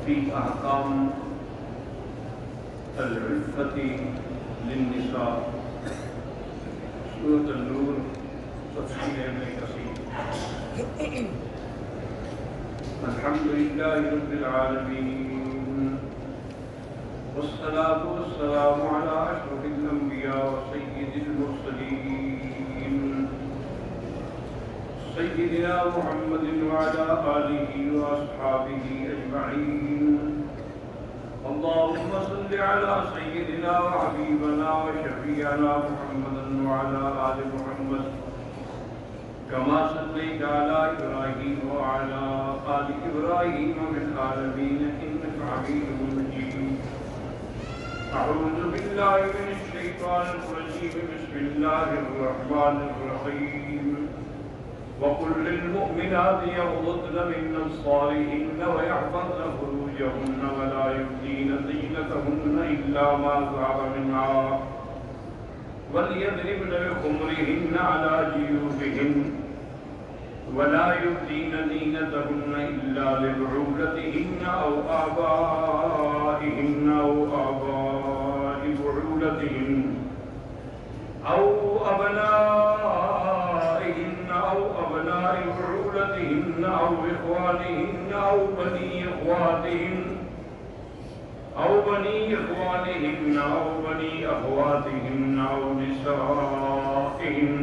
في أحكام العفة للنساء سورة النور تفسير ابن كثير. الحمد لله رب العالمين والصلاة والسلام على أشرف الأنبياء وسيد المرسلين سيدنا محمد وعلى آله وأصحابه أجمعين. اللهم صل على سيدنا وحبيبنا وشفيعنا محمد وعلى آل محمد كما صليت على إبراهيم وعلى آل إبراهيم في العالمين إنك حميد مجيد. أعوذ بالله من الشيطان الرجيم. بسم الله الرحمن الرحيم. وقل للمؤمنات يغضضن من أبصارهن ويحفظن فروجهن ولا يبدين زينتهن إلا ما ظهر منها وليضربن بخمرهن على جيوبهن ولا يبدين زينتهن إلا لبعولتهن أو آبائهن أو آباء بعولتهن أو أبنائهن أو أبناء بعولتهن أو إخوانهن أو بني إخواتهن أو بني إخوانهن أو بني أخواتهن أو نسائهن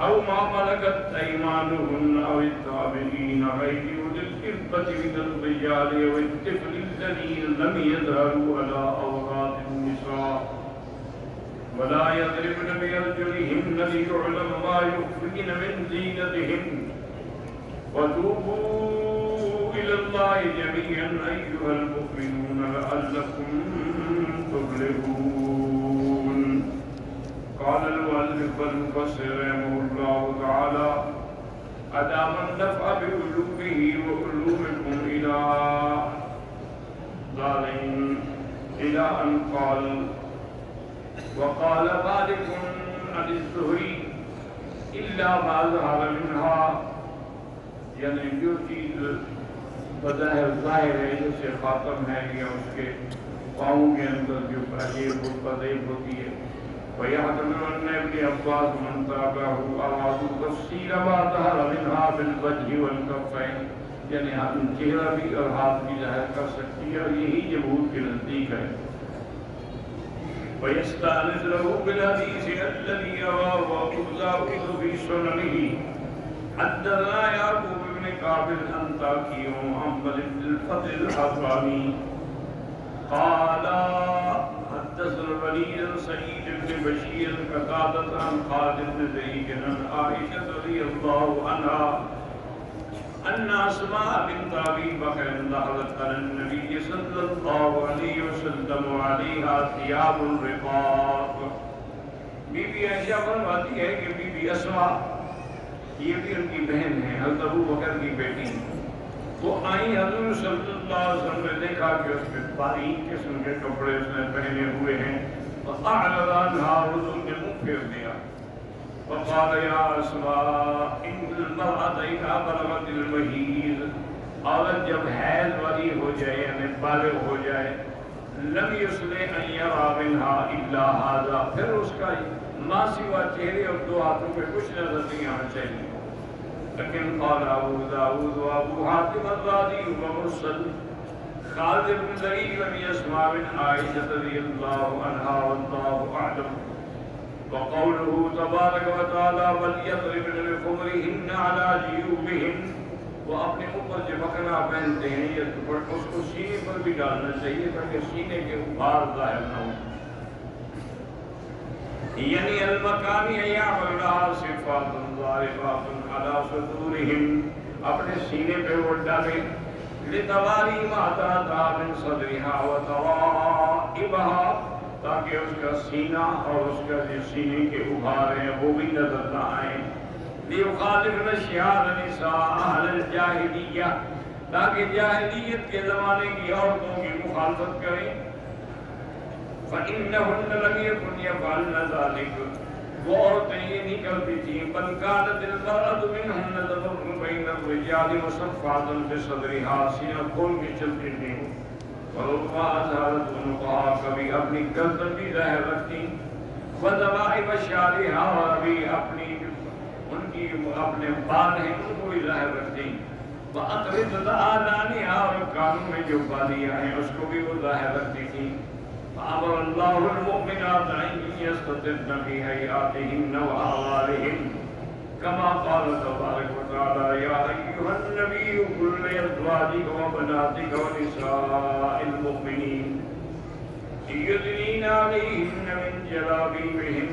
أو ما ملكت أيمانهن أو التابعين غير أولي الإربة من الرجال أو الطفل الذين لم يظهروا على عورات النساء ولا يضربن بأرجلهن ليعلم ما يخفين من زينتهن وتوبوا إلى الله جميعا أيها المؤمنون لعلكم تفلحون. قال المؤلف المفسر رحمه الله تعالى أدام النفع بعلومه وعلومكم إلى ظالم إلى أن قال وقال مالك عن الزهري إلا ما ظهر منها، یعنی جو چیز بظاہر ظاہر ہے جیسے خاتم ہے یا اس کے پاؤں کے اندر جو عجیب و فضیب ہوتی ہے. وَيَحْتَمِلُ أَنَّ ابْنِ عَبَّاسَ مَنْ تَابَعَهُ أَرَادُ تَفْصِيلَ مَا ظَهَرَ مِنْهَا بِالْوَجْهِ وَالْكَفَّيْنِ، یعنی چہرہ بھی اور ہاتھ بھی ظاہر کر سکتی ہے، اور یہی جمہور کے نزدیک ہے. وَيَسْتَأْنِسُ لَهُ بِالْحَدِيثِ الَّذِي رَوَاهُ أَبُو دَاوُودَ فِي سُنَنِهِ حدثنا يعقوب بن كعب الأنطاكي ومحمد بن الفضل الحراني قال حدثنا الوليد بن سعيد بن بشير قتادة عن خالد بن زيد عن عائشة رضي الله عنها أن أسماء بنت أبي بكر دخلت على النبي صلى الله عليه وسلم وعليها ثياب الرقاق. بی بی عائشہ فرماتی ہے کہ بی بی اسماء، یہ بھی ان کی بہن ہے، حضرت ابو بکر کی بیٹی، وہ آئی حضور صلی اللہ علیہ وسلم نے دیکھا کہ اس میں باریک قسم کے کپڑے اس نے پہنے ہوئے ہیں. فَأَعْرَضَ عَنْهَا، حضور نے منہ پھیر دیا. فَقَالَ يَا أَسْمَاء إِنَّ الْمَرْأَةَ إِذَا بَلَغَتِ الْمَحِيضَ، عورت جب حیض والی ہو جائے یعنی بالغ ہو جائے، لم يصلح أن يرى منها إلا هذا، پھر اس کا ماں سوا چہرے اور دو ہاتھوں پہ کچھ نظر نہیں آنا چاہیے. لیکن قال ابو داود و ابو حاتم الرازی و مرسل خالد بن زید لم يسمع من عائشة رضی اللہ عنہا واللہ اعلم. وقوله تبارک و تعالی وَلْيَضْرِبْنَ بِخُمُرِهِنَّ عَلَى جِيُوبِهِنَّ، وہ اپنے اوپر جو مکھنا پہنتے ہیں یا دوپٹہ اس کو سینے پر بھی ڈالنا چاہیے تاکہ سینے کے اوپر ظاہر نہ ہو. یعنی المکان یعمل لها صفات ظاہرات علی صدورہم، اپنے سینے پہ وہ ڈالے. لتواری ما تحتہا من صدرہا وترائبہا، تاکہ اس کا سینہ اور اس کا جو سینے کے ابھار ہیں وہ بھی نظر نہ آئیں. لیخالفن شعار نساء اہل الجاہلیہ، تاکہ جاہلیت کے زمانے کی عورتوں کی مخالفت کریں. فَإِنَّهُنَّ لَمْ يَكُنْ يَفْعَلْنَ ذَلِكَ، وہ عورتیں یہ نہیں کرتی تھیں بل كانت المرأة منهن تمر بين الرجال مصفعة بصدرها سینہ کھول کے چلتی تھیں وربما أظهرت عنقها کبھی اپنی گردن بھی ظاہر رکھتی وذوائب شعرها اور بھی اپنی ان کی اپنے بال ہیں ان کو بھی ظاہر رکھتی وأقرض آذانها اور کانوں میں جو بالیاں ہیں اس کو بھی وہ ظاہر رکھتی تھی فأمر الله المؤمنات أن يستترن في هيئاتهن وأعمالهن كما قال تبارك وتعالى يا أيها النبي قل لأزواجك وبناتك ونساء المؤمنين يدنين عليهن من جلابيبهن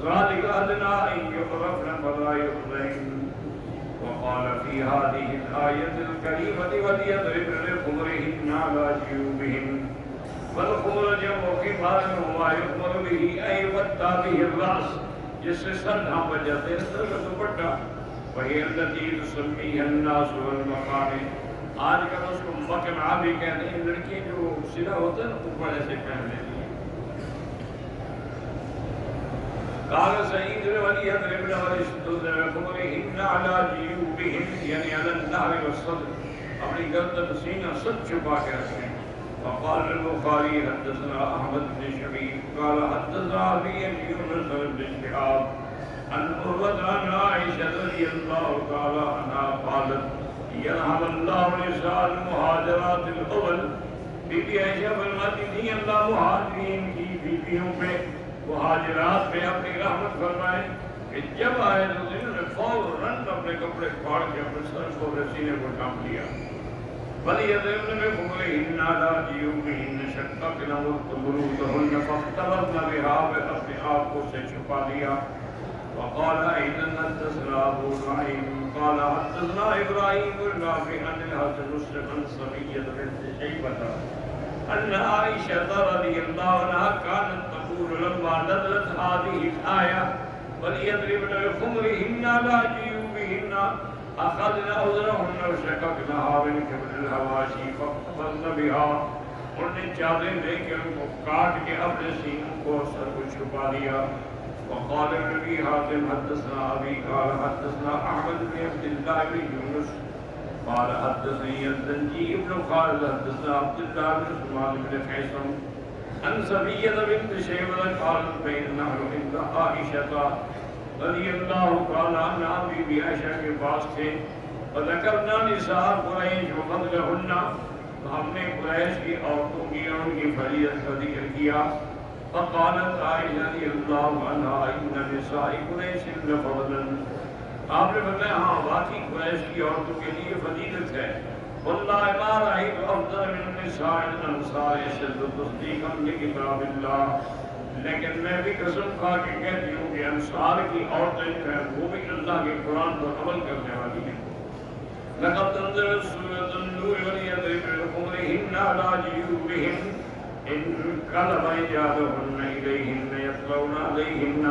ذلك أدنى أن يعرفن فلا يؤذين وقال في هذه الآية الكريمة وليضربن بخمرهن على جيوبهن والخمر جمع خمار وما يخمر به أي وَدَّى به الرأس جس سے سر ڈھانپ جاتے ہیں سر کا دوپٹہ وہی التي تسميها الناس والمقام آج کل اس کو مقنعہ بھی کہتے ہیں لڑکی جو سیدھا ہوتا ہے اوپر ایسے پہن لیتی ہے قال سعید وليضربن بخمرهن على جيوبهن یعنی على النهر والصدر اپنی گردن سینہ سب چھپا کے رکھیں وقال البخاري حدثنا أحمد بن شبيب قال حدثنا أبي عن يونس بن شهاب عن عروة عن عائشة رضي الله تعالى عنها قالت يرحم الله نساء المهاجرات الأول بی بی عائشہ فرماتی تھی اللہ مہاجرین کی بیویوں پہ مہاجرات پہ اپنی رحمت فرمائے کہ جب آئے تو انہوں نے فوراً اپنے کپڑے پھاڑ کے اپنے سر کو سینے کو ڈھانپ لیا وَلِيَضْرِبْنَ بِخُمُرِهِنَّ عَلَى جِيُوبِهِنَّ شَقَّقْنَ بُيُوتَهُنَّ فَاخْتَلَطْنَ بِهَا اپنے آپ کو سے چھپا دیا وقال أيضا حدثنا أبو نعيم قال حدثنا إبراهيم بن نافع عن الحسن عن صفية بنت شيبة أن عائشة رضي الله عنها كانت تقول لما نزلت هذه الآية وَلِيَضْرِبْنَ بِخُمُرِهِنَّ عَلَى جِيُوبِهِنَّ أخذنا أذرهن وشققناها من كبر الهواشي فاقتبضن بها انہوں نے چادریں لے کے ان کو کاٹ کے اپنے سینوں کو سر کو چھپا دیا وقال النبي حاتم حدثنا أبي قال حدثنا أحمد بن عبد الله بن يونس قال حدثني الزنجي بن خالد حدثنا عبد الله بن سلمان بن خيثم عن صفية بنت شيبة قالت بيننا عند عائشة رضی اللہ تعالیٰ عنہ بی بی عائشہ کے پاس تھے وذکرنا نساء قریش وفضلہن ہم نے قریش کی عورتوں کی اور ان کی فضیلت کا ذکر کیا فقالت عائشہ رضی اللہ عنہ ان نساء قریش لفضلا آپ نے بتایا ہاں واقعی قریش کی عورتوں کے لیے فضیلت ہے واللہ ما رأيت أفضل من النساء الأنصار أشد تصديقا لكتاب الله لیکن میں بھی قسم کھا کے کہتی ہوں کہ انصار کی عورتیں جو ہیں وہ بھی اللہ کے قرآن پر عمل کرنے والی ہیں لقد انزلت سورة النور وَلِيَضْرِبْنَ بِخُمُرِهِنَّ عَلَى جِيوبِهِنَّ إِنْ قَلَبَ رِجَالُهُنَّ إِلَيْهِنَّ يَتْلُونَ عَلَيْهِنَّ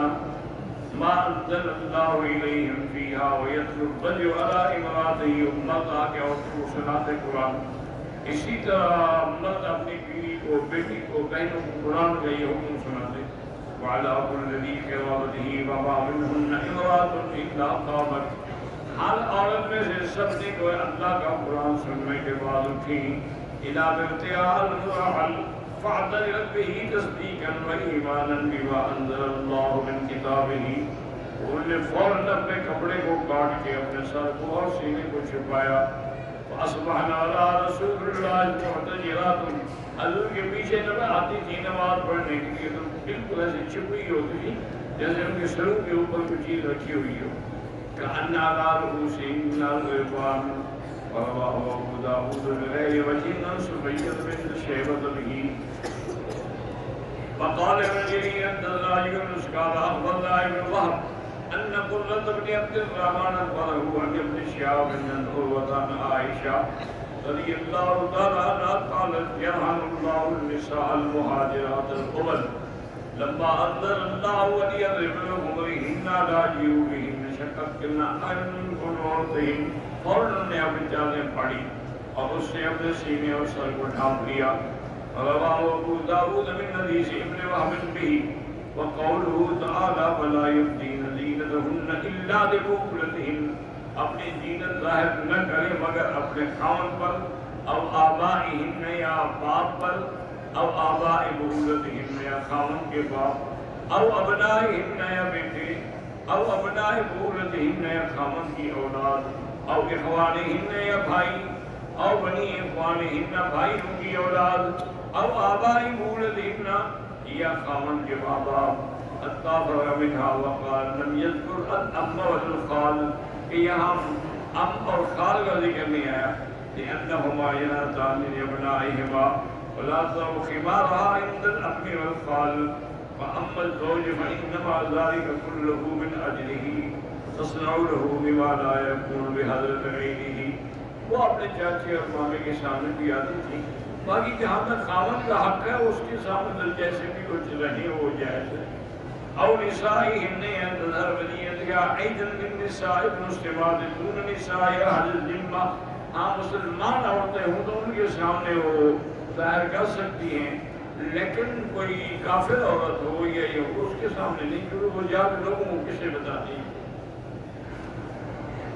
مَا أَنزَلَ اللَّهُ إِلَيْهِمْ فِيهَا وَيَتْلُو الرَّجُلُ عَلَى امْرَأَتِهِ امَّتَا کے عورتوں کو سناتے قرآن اسی طرح مرد اپنی بیوی کو بیٹی کو بہنوں کو قرآن کا یہ حکم سناتے وعلى كل ذي قرابته وما منهن امرأة إلا قامت ہر عورت میں سے سب نے کو اللہ کا قرآن سننے کے بعد اٹھی إلى ابتغاء المرحل فاعترفت به تصديقا وإيمانا بما أنزل الله من كتابه انہوں نے فوراً اپنے کپڑے کو کاٹ کے اپنے سر کو اور سینے کو چھپایا فأصبحنا على رسول الله معتجرات حضور کے پیچھے جب آتی تھی نماز پڑھنے کے لیے تو بالکل ایسے چھپی ہوتی تھی جیسے ان کے سروں کے اوپر کوئی چیز رکھی ہوئی ہو كأن على رؤوسهن الغبار رواه أبو داود بغير وجه عن صفية بنت شيبة به فقال الرجل حدثنا يونس قال أخبرنا ابن وهب أن قرة بن عبد الرحمن أخبره عن ابن شهاب أن عروة عن عائشة رضي الله تعالى عنها قالت يرحم الله النساء المهاجرات الأول لما أنزل الله وليضربن بخمرهن على جيوبهن شققن عن عورتهن فوراً نے اپنی چادریں پھاڑی اور اس نے اپنے سینے اور سر کو ڈھانپ لیا رواه أبو داود من حديث ابن وهب به وقوله تعالى ولا يبدين زينتهن الا لبعولتهن، اپنی زینت ظاہر نہ کرے مگر اپنے خاوند پر، او آبائہن یا باپ پر، او آباء بعولتہن یا خاوند کے باپ، او ابنائہن یا بیٹے، او ابناء بعولتہن یا خاوند کی اولاد، او اخوانہن یا بھائی، او بنی اخوانہن بھائیوں کی اولاد، او آباء بعولتہن یا خاوند کے ماں باپ، الطافر منہا وقال لم یذکر الام والخال، کہ یہاں ام اور خال کا ذکر نہیں آیا، لأنہما یناتان من ابنائہما ولا تضع خمارها عند الام والخال، فأما الزوج فإنما ذلك كله من أجله تصنع له بما لا يكون بحضرة غيره، وہ اپنے چاچے اور مامے کے سامنے بھی آتی تھی، باقی جہاں تک خاوند کا حق ہے اس کے سامنے جیسے بھی کچھ رہے وہ جائز ہے۔ او نسائہن ان تظہر وليتها عیدا للنساء المسلمات دون نساء اہل الذمہ، ہاں مسلمان عورتیں ہوں تو ان کے سامنے وہ ظاہر کر سکتی ہیں، لیکن کوئی کافر عورت ہو یا اس کے سامنے نہیں، کیونکہ وہ جا کے لوگوں کو کسے بتاتی ہیں۔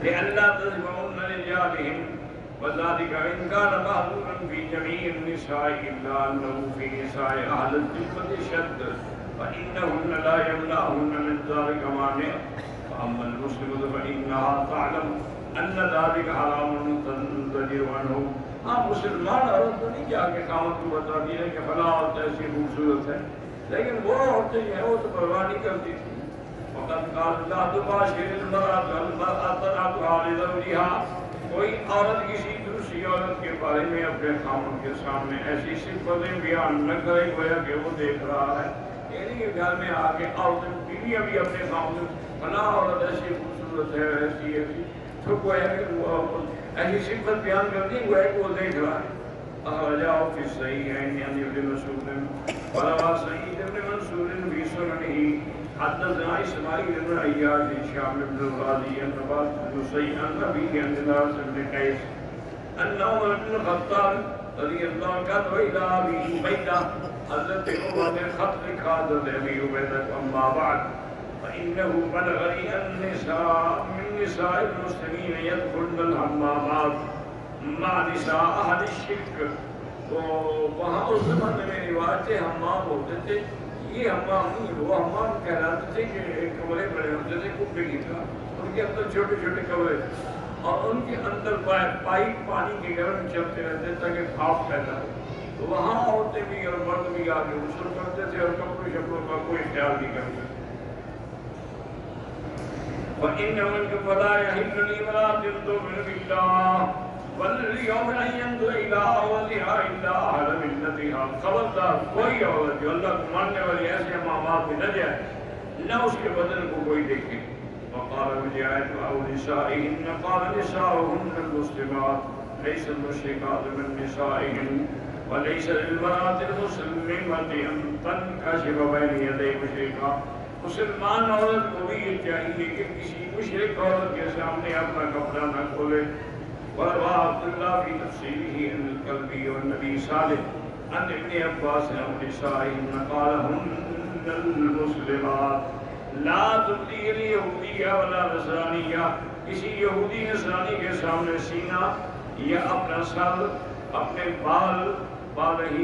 لئلا تظلمن رجالہم وذلك إن كان معذورا في جميع النساء إلا أنه في نساء أهل الذمة شد فإنهن لا يمنعهن من ذلك مانع، فأما المسلمة فإنها تعلم أن ذلك حرام تنزجر عنه، ہاں مسلمان عورت تو نہیں جا کے خاوند کو بتاتی ہے کہ فلاں عورت ایسی خوبصورت ہے، لیکن وہ عورتیں ہیں وہ تو پرواہ نہیں کرتی تھی۔ وقد قال لا تباشر المرأة طاعتها لزوجها، کوئی عورت کسی دوسری عورت کے بارے میں اپنے خاوند کے سامنے ایسی صفتیں بیان نہ کرے گویا کہ وہ دیکھ رہا ہے، یعنی کہ گھر میں آ کے عورتیں بیویاں بھی اپنے خاوند فلاں عورت ایسی خوبصورت ہے ایسی ایسی، تو گویا کہ وہ ایسی صفت بیان کرتی ہے گویا کہ وہ دیکھ رہا ہے۔ اخرجہ فی الصحیحین عن ابن مسعود وروى سعید بن منصور فی سننہ حدثنا اسماعیل بن عیاش هشام بن الغازی عن عباس بن سعید عن ابیہ عن ناصر بن قیس ان عمر بن الخطاب رضی اللہ عنہ كتب الى ابی عبیدہ، حضرت عمر نے خط لکھا حضرت ابی عبیدہ کو، اما بعد فإنه بلغني النساء من نساء المسلمين يدخلن الحمامات مع نساء اہل الشرک، تو وہاں اس زمانے میں رواج سے حمام ہوتے تھے، یہ حمام نہیں وہ حمام کہلاتے تھے کہ کمرے بڑے ہوتے تھے کپڑے کی طرح، ان کے اندر چھوٹے چھوٹے کمرے اور ان کے اندر پائپ پانی کے گرم چلتے رہتے تاکہ بھاپ پیدا ہو، تو وہاں عورتیں بھی اور مرد بھی آ کے غسل کرتے تھے اور کپڑے شپڑوں کا کوئی خیال نہیں کرتے۔ وَإِنَّ مِنْكَ فَلَا يَحِلُّ لِامْرَأَةٍ تُؤْمِنُ بِاللَّهِ وَالْيَوْمِ أَنْ يَنْظُرَ إِلَىٰ أَوْلِيَائِهَا إِلَّا أَهْلَ مِلَّتِهَا، خبردار کوئی عورت جو اللہ کو ماننے والی ایسے مامات میں نہ جائے نہ اس کے بدن کو کوئی دیکھے۔ وقال مجاہد أَوْ نِسَائِهِنَّ قَالَ نِسَاؤُهُنَّ الْمُسْلِمَاتُ لَيْسَ الْمُشْرِكَاتُ مِن نِسَائِهِنَّ وَلَيْسَ لِلْمَرْأَةِ الْمُسْلِمَةِ أَن تَنْكَشِفَ بَيْنَ يَدَيْ مُشْرِكٍ، مسلمان عورت کو بھی یہ چاہیے کہ کسی مشرک عورت کے سامنے اپنا کپڑا نہ کھولے۔ وروى عبد الله في تفسيره عن الكلبي والنبي صالح عن ابن عباس عن نسائهن قال هن المسلمات لا تبدي اليهودية ولا نصرانية، کسی یہودی نصرانی کے سامنے سینہ یا اپنا سر اپنے بال بالہ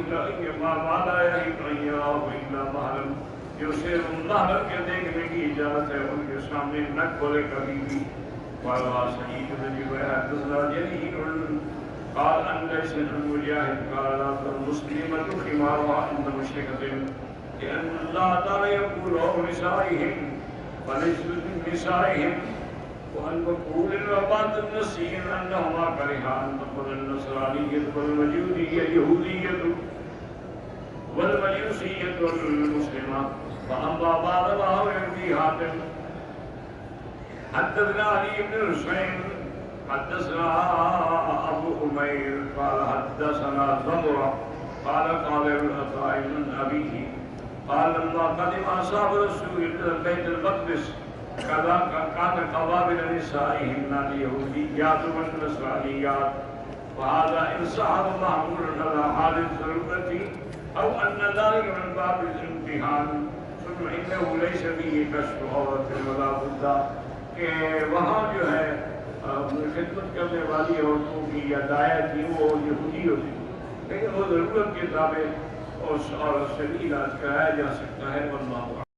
بالا ہی الا محرم، جو صرف محرم کے دیکھنے کی اجازت ہے ان کے سامنے نہ کھولے کبھی بھی۔ وروى سعيد بن جبير حدثنا جرير قال عن ليث بن مجاهد قال لا المسلمة خمارها عند مشركة، لأن الله تعالى يقول أو نسائهم فليس من نسائهم، وأن مقول وبعض النسيين أنهما كرها أن تقبل النصرانية والمجوسية اليهودية والمجوسية المسلمة، فأما بعض ما يروي حاتم حدثنا علي بن حسين حدثنا ابو عمير قال حدثنا زمرة قال قال ابن عطاء بن ابيه قال لما قدم اصحاب رسول الله بيت المقدس كان قبائل نسائهن اليهوديات والنصرانيات، وهذا ان صح محمول على حال الضرورة او ان ذلك من باب الامتحان، ثم ان فإنه ليس فيه كشف عورة ولا بد کہ وہاں جو ہے خدمت کرنے والی عورتوں کی یا دایا کی وہ یہودی ہوتی، لیکن وہ ضرورت کے تابع اس عورت سے بھی علاج کرایا جا سکتا ہے، واللہ